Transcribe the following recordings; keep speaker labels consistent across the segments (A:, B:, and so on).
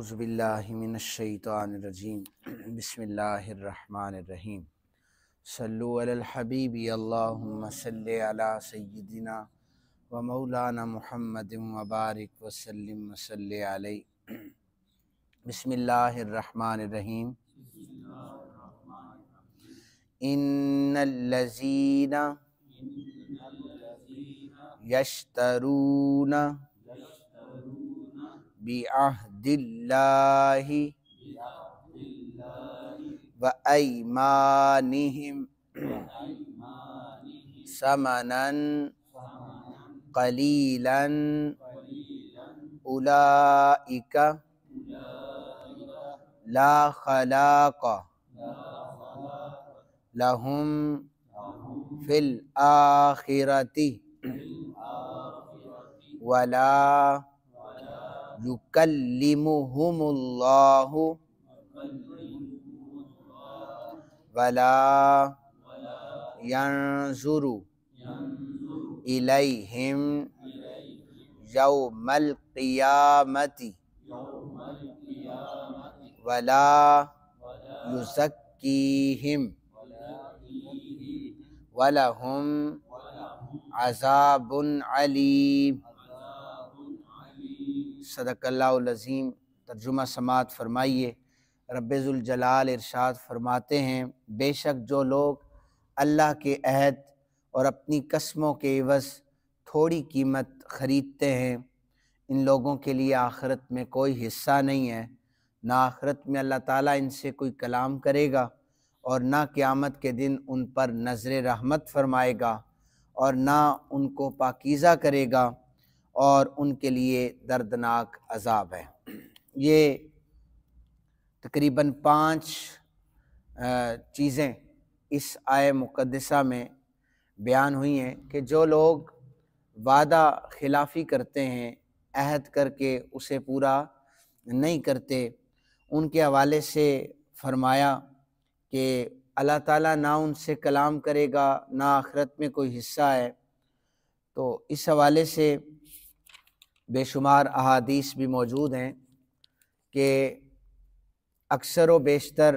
A: اعوذ باللہ من الشیطان الرجیم بسم اللہ الرحمن الرحیم صلو علی الحبیب اللہم صلی علی سیدنا و مولانا محمد وبارک وسلم وصلی علیہ بسم اللہ الرحمن الرحیم ان الذین یشترون بعہد اللہ و ایمانہم ثمنا قلیلا اولئک لا خلاق لہم فی الآخرۃ ولا یکلمہم اللہ ولا ینظر الیہم یوم القیامۃ ولا یزکیہم ولہم عذاب علیم۔ صدق اللہ العظیم۔ ترجمہ سماعت فرمائیے۔ رب ذوالجلال ارشاد فرماتے ہیں، بے شک جو لوگ اللہ کے عہد اور اپنی قسموں کے عوض تھوڑی قیمت خریدتے ہیں، ان لوگوں کے لیے آخرت میں کوئی حصہ نہیں ہے، نہ آخرت میں اللہ تعالیٰ ان سے کوئی کلام کرے گا اور نہ قیامت کے دن ان پر نظر رحمت فرمائے گا اور نہ ان کو پاکیزہ کرے گا اور ان کے لیے دردناک عذاب ہے۔ یہ تقریباً 5 چیزیں اس آیہ مقدسہ میں بیان ہوئی ہیں کہ جو لوگ وعدہ خلافی کرتے ہیں، عہد کر کے اسے پورا نہیں کرتے، ان کے حوالے سے فرمایا کہ اللہ تعالیٰ نہ ان سے کلام کرے گا، نہ آخرت میں کوئی حصہ ہے۔ تو اس حوالے سے بے شمار احادیث بھی موجود ہیں کہ اکثر و بیشتر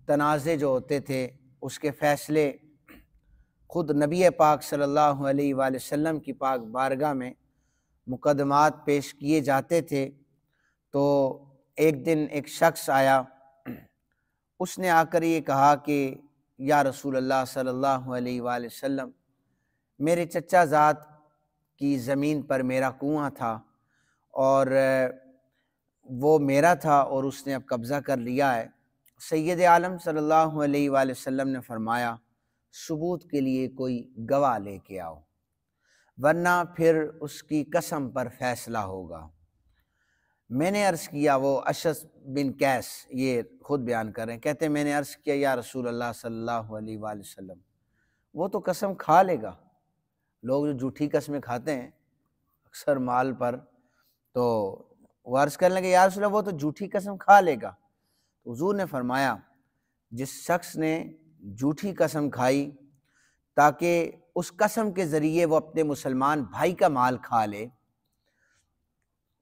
A: تنازع جو ہوتے تھے اس کے فیصلے خود نبی پاک صلی اللہ علیہ وآلہ وسلم کی پاک بارگاہ میں مقدمات پیش کیے جاتے تھے۔ تو ایک دن ایک شخص آیا، اس نے آ کر یہ کہا کہ یا رسول اللہ صلی اللہ علیہ وآلہ وسلم، میرے چچا زاد کی زمین پر میرا کنواں تھا اور وہ میرا تھا اور اس نے اب قبضہ کر لیا ہے۔ سید عالم صلی اللہ علیہ وآلہ وسلم نے فرمایا، ثبوت کے لیے کوئی گواہ لے کے آؤ، ورنہ پھر اس کی قسم پر فیصلہ ہوگا۔ میں نے عرض کیا، وہ اشعث بن قیس یہ خود بیان کر رہے ہیں، کہتے ہیں میں نے عرض کیا یا رسول اللہ صلی اللہ علیہ وآلہ وسلم، وہ تو قسم کھا لے گا۔ لوگ جو جھوٹی قسمیں کھاتے ہیں اکثر مال پر، تو وہ عرض کرنے لگے یا رسول اللہ وہ تو جھوٹی قسم کھا لے گا۔ حضور نے فرمایا، جس شخص نے جھوٹی قسم کھائی تاکہ اس قسم کے ذریعے وہ اپنے مسلمان بھائی کا مال کھا لے،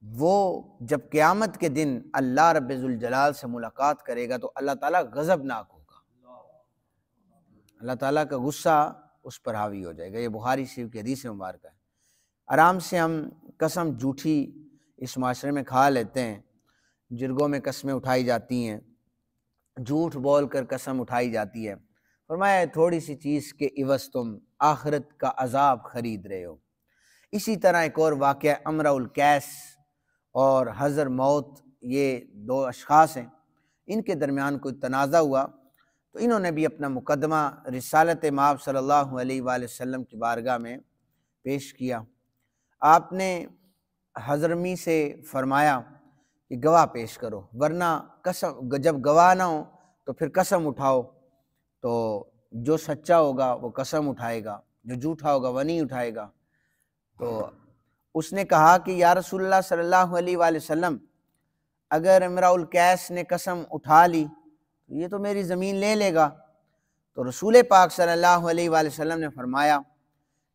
A: وہ جب قیامت کے دن اللہ رب ذوالجلال سے ملاقات کرے گا تو اللہ تعالیٰ غضبناک ہوگا، اللہ تعالیٰ کا غصہ اس پر حاوی ہو جائے گا۔ یہ بخاری شریف کی حدیث مبارکہ ہے۔ آرام سے ہم قسم جھوٹی اس معاشرے میں کھا لیتے ہیں، جرگوں میں قسمیں اٹھائی جاتی ہیں، جھوٹ بول کر قسم اٹھائی جاتی ہے۔ فرمایا تھوڑی سی چیز کے عوض تم آخرت کا عذاب خرید رہے ہو۔ اسی طرح ایک اور واقعہ امرؤ القیس اور حضر موت، یہ 2 اشخاص ہیں، ان کے درمیان کوئی تنازع ہوا تو انہوں نے بھی اپنا مقدمہ رسالت مآب صلی اللہ علیہ وآلہ وسلم کی بارگاہ میں پیش کیا۔ آپ نے حضرمی سے فرمایا کہ گواہ پیش کرو، ورنہ قسم جب گواہ نہ ہو تو پھر قسم اٹھاؤ، تو جو سچا ہوگا وہ قسم اٹھائے گا، جو جھوٹا ہوگا وہ نہیں اٹھائے گا۔ تو اس نے کہا کہ یا رسول اللہ صلی اللہ علیہ وآلہ وسلم، اگر امرؤ القیس نے قسم اٹھا لی تو یہ تو میری زمین لے لے گا۔ تو رسول پاک صلی اللہ علیہ وآلہ وسلم نے فرمایا،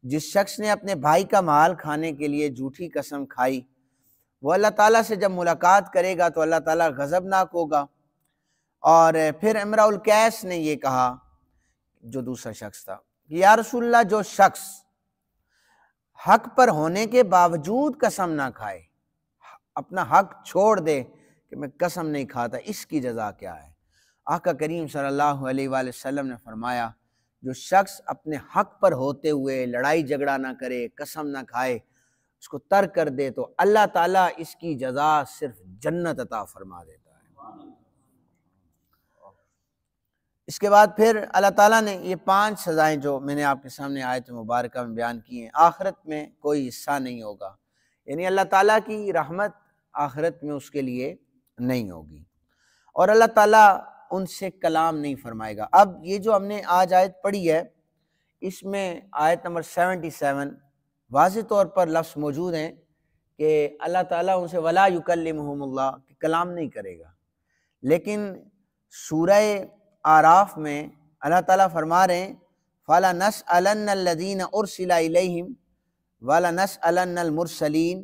A: جس شخص نے اپنے بھائی کا مال کھانے کے لیے جھوٹی قسم کھائی وہ اللہ تعالیٰ سے جب ملاقات کرے گا تو اللہ تعالیٰ غضبناک ہوگا۔ اور پھر امرأ القیس نے یہ کہا، جو دوسرا شخص تھا، کہ یا رسول اللہ، جو شخص حق پر ہونے کے باوجود قسم نہ کھائے، اپنا حق چھوڑ دے کہ میں قسم نہیں کھاتا، اس کی جزا کیا ہے؟ آقا کریم صلی اللہ علیہ وآلہ وسلم نے فرمایا، جو شخص اپنے حق پر ہوتے ہوئے لڑائی جھگڑا نہ کرے، قسم نہ کھائے، اس کو ترک کر دے تو اللہ تعالیٰ اس کی جزا صرف جنت عطا فرما دیتا ہے۔ اس کے بعد پھر اللہ تعالیٰ نے یہ 5 سزائیں جو میں نے آپ کے سامنے آیت مبارکہ میں بیان کی ہیں، آخرت میں کوئی حصہ نہیں ہوگا، یعنی اللہ تعالیٰ کی رحمت آخرت میں اس کے لیے نہیں ہوگی، اور اللہ تعالیٰ ان سے کلام نہیں فرمائے گا۔ اب یہ جو ہم نے آج آیت پڑھی ہے، اس میں آیت نمبر 77 واضح طور پر لفظ موجود ہیں کہ اللہ تعالیٰ ان سے وَلَا يُكَلِّمُهُمُ اللَّهُ، کہ کلام نہیں کرے گا، لیکن سورہ آراف میں اللہ تعالیٰ فرما رہے ہیں فَلَنَسْأَلَنَّ الَّذِينَ أُرْسِلَ إِلَيْهِمْ وَلَنَسْأَلَنَّ الْمُرْسَلِينَ،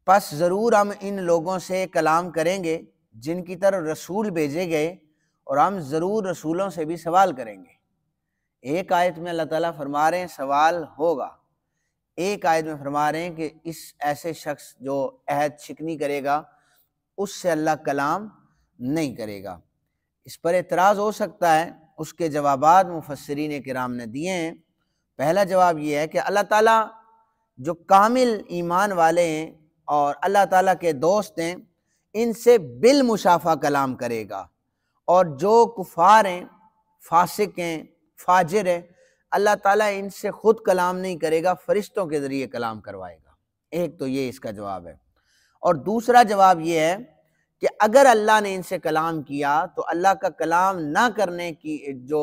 A: پس ضرور ہم ان لوگوں سے کلام کریں گے جن کی طرف رسول بھیجے گئے، اور ہم ضرور رسولوں سے بھی سوال کریں گے۔ ایک آیت میں اللہ تعالیٰ فرما رہے ہیں سوال ہوگا، ایک آیت میں فرما رہے ہیں کہ اس ایسے شخص جو عہد شکنی کرے گا اس سے اللہ کلام نہیں کرے گا۔ اس پر اعتراض ہو سکتا ہے، اس کے جوابات مفسرین کرام نے دیے ہیں۔ پہلا جواب یہ ہے کہ اللہ تعالیٰ جو کامل ایمان والے ہیں اور اللہ تعالیٰ کے دوست ہیں، ان سے بالمشافہ کلام کرے گا، اور جو کفار ہیں، فاسق ہیں، فاجر ہیں، اللہ تعالیٰ ان سے خود کلام نہیں کرے گا، فرشتوں کے ذریعے کلام کروائے گا۔ ایک تو یہ اس کا جواب ہے، اور دوسرا جواب یہ ہے کہ اگر اللہ نے ان سے کلام کیا تو اللہ کا کلام نہ کرنے کی جو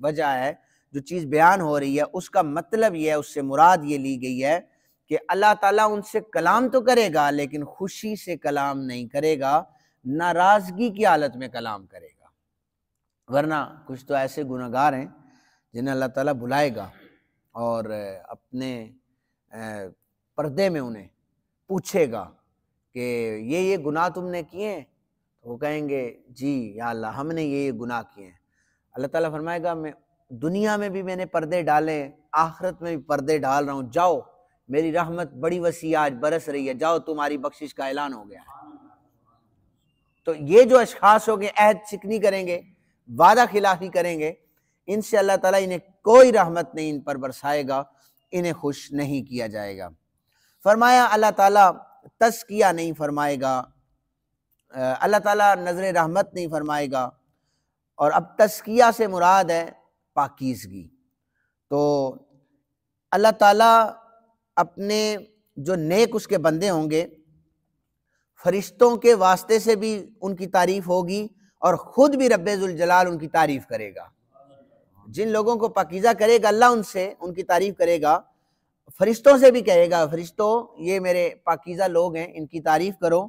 A: وجہ ہے، جو چیز بیان ہو رہی ہے، اس کا مطلب یہ ہے، اس سے مراد یہ لی گئی ہے کہ اللہ تعالیٰ ان سے کلام تو کرے گا لیکن خوشی سے کلام نہیں کرے گا، ناراضگی کی حالت میں کلام کرے گا۔ ورنہ کچھ تو ایسے گناہگار ہیں جنہیں اللہ تعالیٰ بلائے گا اور اپنے پردے میں انہیں پوچھے گا کہ یہ گناہ تم نے کیے ہیں، تو وہ کہیں گے جی یا اللہ ہم نے یہ گناہ کیے ہیں۔ اللہ تعالیٰ فرمائے گا میں دنیا میں بھی میں نے پردے ڈالے، آخرت میں بھی پردے ڈال رہا ہوں، جاؤ میری رحمت بڑی وسیع آج برس رہی ہے، جاؤ تمہاری بخشش کا اعلان ہو گیا ہے۔ تو یہ جو اشخاص ہو گے عہد شکنی کریں گے، وعدہ خلافی کریں گے، ان سے اللہ تعالیٰ انہیں کوئی رحمت نہیں ان پر برسائے گا، انہیں خوش نہیں کیا جائے گا۔ فرمایا اللہ تعالیٰ تزکیہ نہیں فرمائے گا، اللہ تعالیٰ نظر رحمت نہیں فرمائے گا، اور اب تزکیہ سے مراد ہے پاکیزگی۔ تو اللہ تعالیٰ اپنے جو نیک اس کے بندے ہوں گے، فرشتوں کے واسطے سے بھی ان کی تعریف ہوگی، اور خود بھی رب ذوالجلال ان کی تعریف کرے گا۔ جن لوگوں کو پاکیزہ کرے گا اللہ، ان سے ان کی تعریف کرے گا، فرشتوں سے بھی کہے گا فرشتوں یہ میرے پاکیزہ لوگ ہیں، ان کی تعریف کرو۔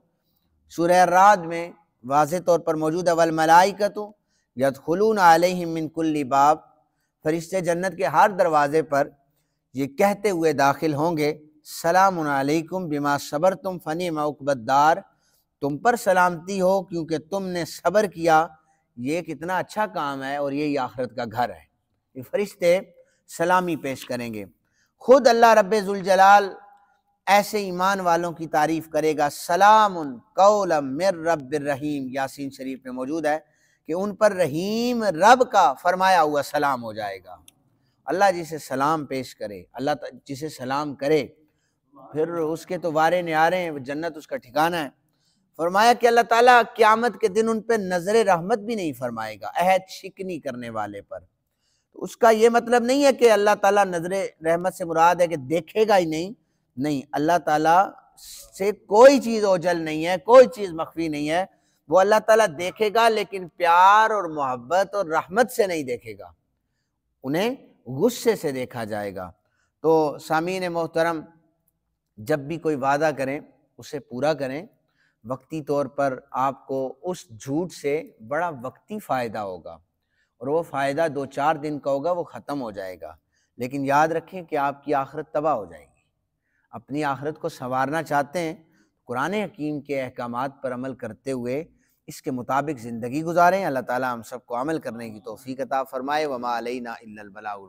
A: سورہ الرعد میں واضح طور پر موجود ہے والملائکۃ یدخلون علیہم من کل باب، فرشتے جنت کے ہر دروازے پر یہ کہتے ہوئے داخل ہوں گے سلام علیکم بما صبرتم فنعم عقبی الدار، تم پر سلامتی ہو کیونکہ تم نے صبر کیا، یہ کتنا اچھا کام ہے اور یہی آخرت کا گھر ہے۔ یہ فرشتے سلامی پیش کریں گے۔ خود اللہ رب ذوالجلال ایسے ایمان والوں کی تعریف کرے گا، سلام قولا من رب الرحیم، یاسین شریف میں موجود ہے کہ ان پر رحیم رب کا فرمایا ہوا سلام ہو جائے گا۔ اللہ جسے سلام پیش کرے، اللہ جسے سلام کرے، پھر اس کے تو وارے نیارے ہیں، جنت اس کا ٹھکانہ ہے۔ فرمایا کہ اللہ تعالیٰ قیامت کے دن ان پہ نظر رحمت بھی نہیں فرمائے گا عہد شکنی کرنے والے پر۔ اس کا یہ مطلب نہیں ہے کہ اللہ تعالیٰ نظر رحمت سے مراد ہے کہ دیکھے گا ہی نہیں، اللہ تعالیٰ سے کوئی چیز اوجھل نہیں ہے، کوئی چیز مخفی نہیں ہے، وہ اللہ تعالیٰ دیکھے گا لیکن پیار اور محبت اور رحمت سے نہیں دیکھے گا، انہیں غصے سے دیکھا جائے گا۔ تو سامعین محترم، جب بھی کوئی وعدہ کریں اسے پورا کریں، وقتی طور پر آپ کو اس جھوٹ سے بڑا وقتی فائدہ ہوگا، اور وہ فائدہ 2-4 دن کا ہوگا، وہ ختم ہو جائے گا، لیکن یاد رکھیں کہ آپ کی آخرت تباہ ہو جائے گی۔ اپنی آخرت کو سنوارنا چاہتے ہیں، قرآن حکیم کے احکامات پر عمل کرتے ہوئے اس کے مطابق زندگی گزاریں۔ اللہ تعالیٰ ہم سب کو عمل کرنے کی توفیق عطا فرمائے۔ وما علینا الا البلاغ۔